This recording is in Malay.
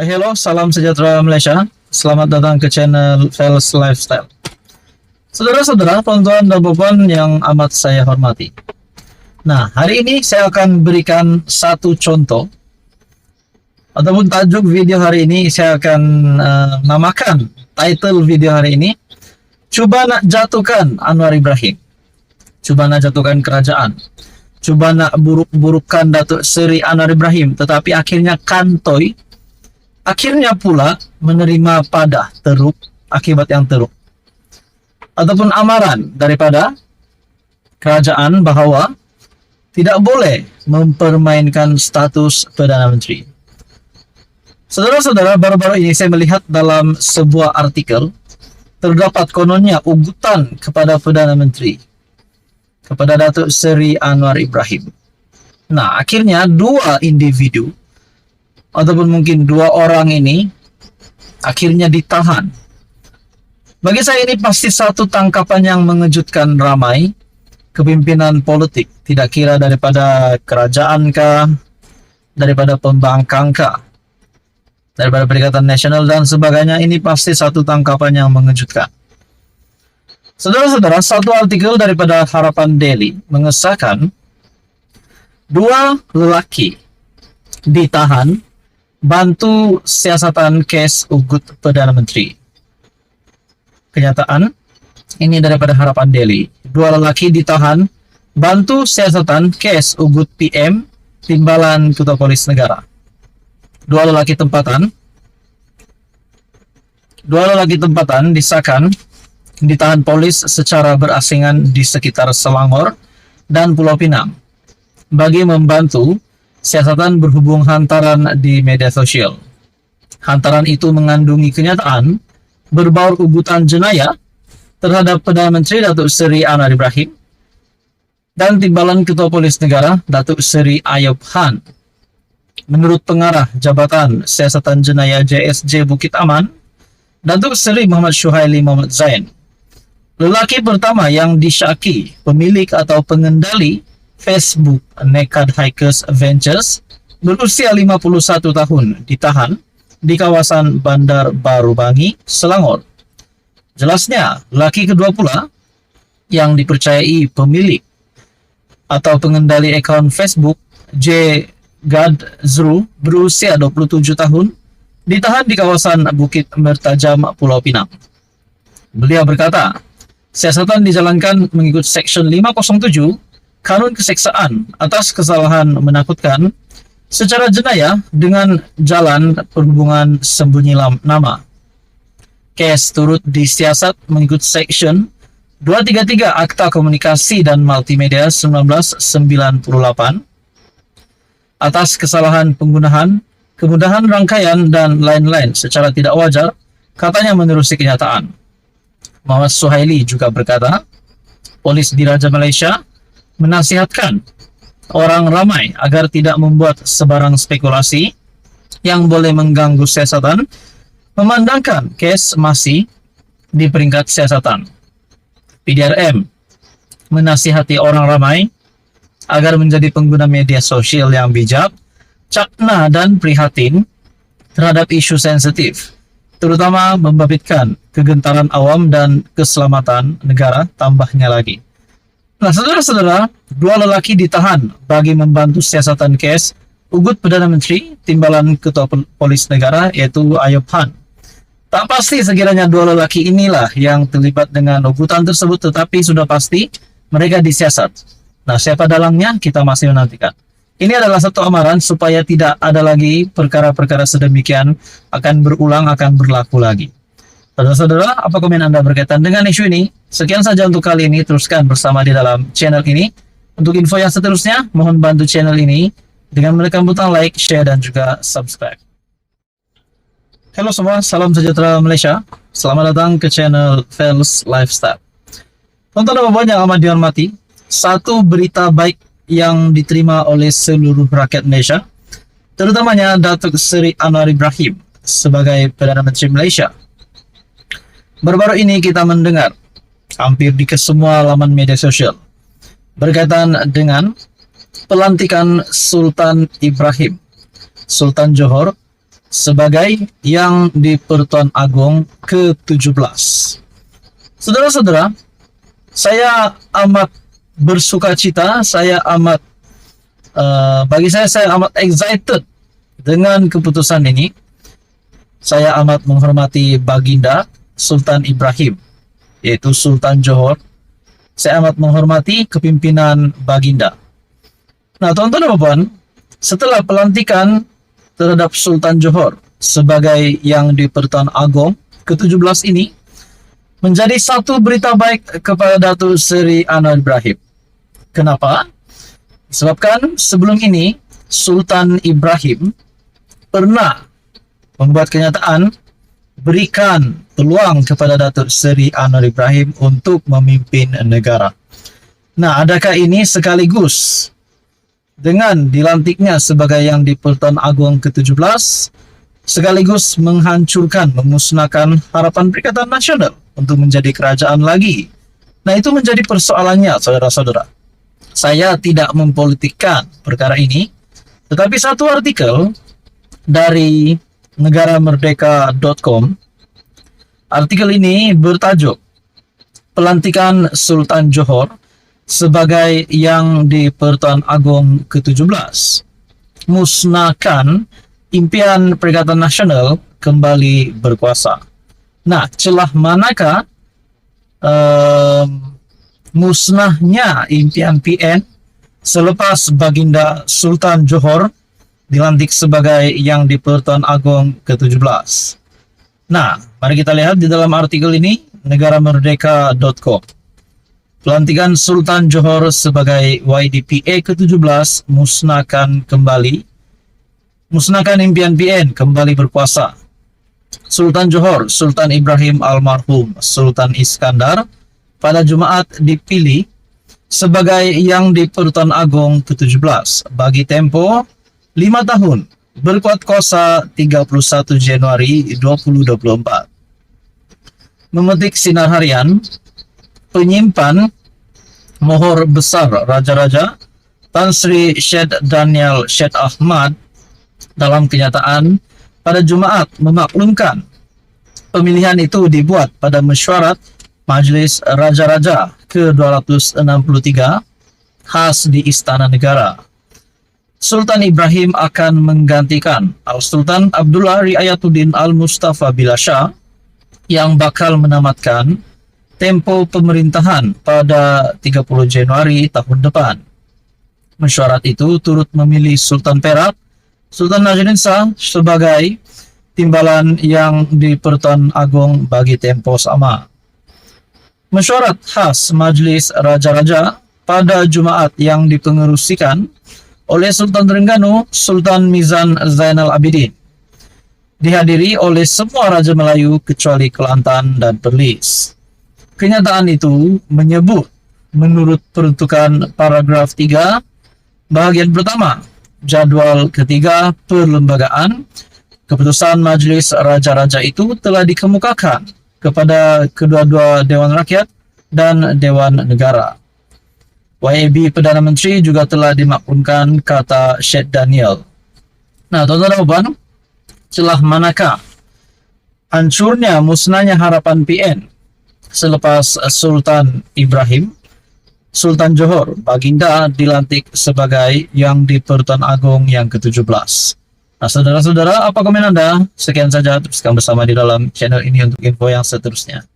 Hello, salam sejahtera Malaysia. Selamat datang ke channel Fels Lifestyle. Saudara-saudara, tuan-tuan dan puan yang amat saya hormati. Nah, hari ini saya akan berikan satu contoh ataupun tajuk video hari ini. Saya akan namakan title video hari ini, Cuba nak jatuhkan Anwar Ibrahim, cuba nak jatuhkan kerajaan, cuba nak buruk-burukkan Datuk Seri Anwar Ibrahim, tetapi akhirnya kantoi, akhirnya pula menerima padah teruk akibat yang teruk, ataupun amaran daripada kerajaan bahawa tidak boleh mempermainkan status Perdana Menteri. Saudara-saudara, baru-baru ini saya melihat dalam sebuah artikel terdapat kononnya ugutan kepada Perdana Menteri, kepada Datuk Seri Anwar Ibrahim. Nah, akhirnya dua individu ataupun mungkin dua orang ini akhirnya ditahan. Bagi saya ini pasti satu tangkapan yang mengejutkan ramai kepimpinan politik, tidak kira daripada kerajaan kah, daripada pembangkang kah, daripada Perikatan Nasional dan sebagainya. Ini pasti satu tangkapan yang mengejutkan. Saudara-saudara, satu artikel daripada Harapan Daily mengesahkan dua lelaki ditahan bantu siasatan kes ugut Perdana Menteri. Kenyataan ini daripada Harapan Daily. Dua lelaki ditahan bantu siasatan kes ugut PM Timbalan Ketua Polis Negara. Dua lelaki tempatan disahkan ditahan polis secara berasingan di sekitar Selangor dan Pulau Pinang bagi membantu siasatan berhubung hantaran di media sosial. Hantaran itu mengandungi kenyataan berbaur ugutan jenayah terhadap Perdana Menteri Datuk Seri Anwar Ibrahim dan Timbalan Ketua Polis Negara Datuk Seri Ayub Han. Menurut pengarah Jabatan Siasatan Jenayah JSJ Bukit Aman, Datuk Seri Muhammad Syuhaili Muhammad Zain, lelaki pertama yang disyaki pemilik atau pengendali Facebook Naked Hikers Ventures berusia 51 tahun ditahan di kawasan Bandar Baru Bangi, Selangor. Jelasnya, lelaki kedua pula yang dipercayai pemilik atau pengendali akaun Facebook J. Gadzru berusia 27 tahun ditahan di kawasan Bukit Mertajam, Pulau Pinang. Beliau berkata, siasatan dijalankan mengikut Seksyen 507 Kanun Keseksaan atas kesalahan menakutkan secara jenayah dengan jalan perhubungan sembunyi nama. Kes turut disiasat mengikut Seksyen 233 Akta Komunikasi dan Multimedia 1998 atas kesalahan penggunaan, kemudahan rangkaian dan lain-lain secara tidak wajar, katanya menerusi kenyataan. Muhammad Suhaili juga berkata, Polis Diraja Malaysia menasihatkan orang ramai agar tidak membuat sebarang spekulasi yang boleh mengganggu siasatan, memandangkan kes masih di peringkat siasatan. PDRM menasihati orang ramai agar menjadi pengguna media sosial yang bijak, cakna dan prihatin terhadap isu sensitif, terutama membabitkan kegentaran awam dan keselamatan negara, tambahnya lagi. Nah, saudara-saudara, dua lelaki ditahan bagi membantu siasatan kes ugut Perdana Menteri Timbalan Ketua Polis Negara, yaitu Ayub Han. Tak pasti sekiranya dua lelaki inilah yang terlibat dengan ugutan tersebut, tetapi sudah pasti mereka disiasat. Nah, siapa dalangnya kita masih menantikan. Ini adalah satu amaran supaya tidak ada lagi perkara-perkara sedemikian akan berulang, akan berlaku lagi. Saudara-saudara, apa komen Anda berkaitan dengan isu ini? Sekian saja untuk kali ini, teruskan bersama di dalam channel ini. Untuk info yang seterusnya, mohon bantu channel ini dengan menekan butang like, share, dan juga subscribe. Halo semua, salam sejahtera Malaysia. Selamat datang ke channel Fels Lifestyle. Tonton apa yang amat dihormati, satu berita baik yang diterima oleh seluruh rakyat Malaysia terutamanya Datuk Seri Anwar Ibrahim sebagai Perdana Menteri Malaysia. Baru-baru ini kita mendengar hampir di kesemua laman media sosial berkaitan dengan pelantikan Sultan Ibrahim, Sultan Johor, sebagai Yang di-Pertuan Agong ke-17. Saudara-saudara, saya amat bersuka cita, bagi saya amat excited dengan keputusan ini. Saya amat menghormati Baginda Sultan Ibrahim, yaitu Sultan Johor. Saya amat menghormati kepimpinan Baginda. Nah, tuan-tuan dan puan, setelah pelantikan terhadap Sultan Johor sebagai Yang di-Pertuan Agong ke-17 ini, menjadi satu berita baik kepada Datuk Seri Anwar Ibrahim. Kenapa? Sebabkan sebelum ini Sultan Ibrahim pernah membuat kenyataan berikan peluang kepada Datuk Seri Anwar Ibrahim untuk memimpin negara. Nah, adakah ini sekaligus dengan dilantiknya sebagai Yang di-Pertuan Agong ke-17 sekaligus menghancurkan, memusnahkan harapan Perikatan Nasional untuk menjadi kerajaan lagi? Nah, itu menjadi persoalannya, saudara-saudara. Saya tidak mempolitikkan perkara ini, tetapi satu artikel dari negaramerdeka.com, artikel ini bertajuk Pelantikan Sultan Johor sebagai Yang di-Pertuan Agong ke-17, musnahkan impian Perikatan Nasional kembali berkuasa. Nah, celah manakah musnahnya impian PN selepas Baginda Sultan Johor dilantik sebagai Yang di-Pertuan Agong ke-17? Nah, mari kita lihat di dalam artikel ini, negaramerdeka.com. Pelantikan Sultan Johor sebagai YDPA ke-17 musnahkan impian PN kembali berkuasa. Sultan Johor, Sultan Ibrahim almarhum Sultan Iskandar, pada Jumaat dipilih sebagai Yang di-Pertuan Agong ke-17 bagi tempo 5 tahun, berkuat kuasa 31 Januari 2024. Memetik sinar harian, penyimpan mohor besar Raja-Raja Tan Sri Syed Daniel Syed Ahmad dalam kenyataan pada Jumaat memaklumkan pemilihan itu dibuat pada mesyuarat Majlis Raja-Raja ke-263 khas di Istana Negara. Sultan Ibrahim akan menggantikan Al-Sultan Abdullah Riayatuddin Al-Mustafa Billah Shah yang bakal menamatkan tempo pemerintahan pada 30 Januari tahun depan. Mesyuarat itu turut memilih Sultan Perak, Sultan Najmuddin Shah sebagai timbalan Yang di-Pertuan Agong bagi tempo sama. Mesyuarat khas Majlis Raja-Raja pada Jumaat yang dipengerusikan oleh Sultan Terengganu Sultan Mizan Zainal Abidin dihadiri oleh semua Raja Melayu kecuali Kelantan dan Perlis. Kenyataan itu menyebut menurut peruntukan paragraf 3 bahagian pertama jadwal ketiga perlembagaan, keputusan Majlis Raja-Raja itu telah dikemukakan kepada kedua-dua Dewan Rakyat dan Dewan Negara. YAB Perdana Menteri juga telah dimaklumkan, kata Syed Daniel. Nah, tuan-tuan dan puan, celah manakah hancurnya, musnahnya harapan PN selepas Sultan Ibrahim, Sultan Johor, Baginda dilantik sebagai Yang di-Pertuan Agong yang ke-17. Nah, saudara-saudara, apa komen Anda? Sekian saja, teruskan bersama di dalam channel ini untuk info yang seterusnya.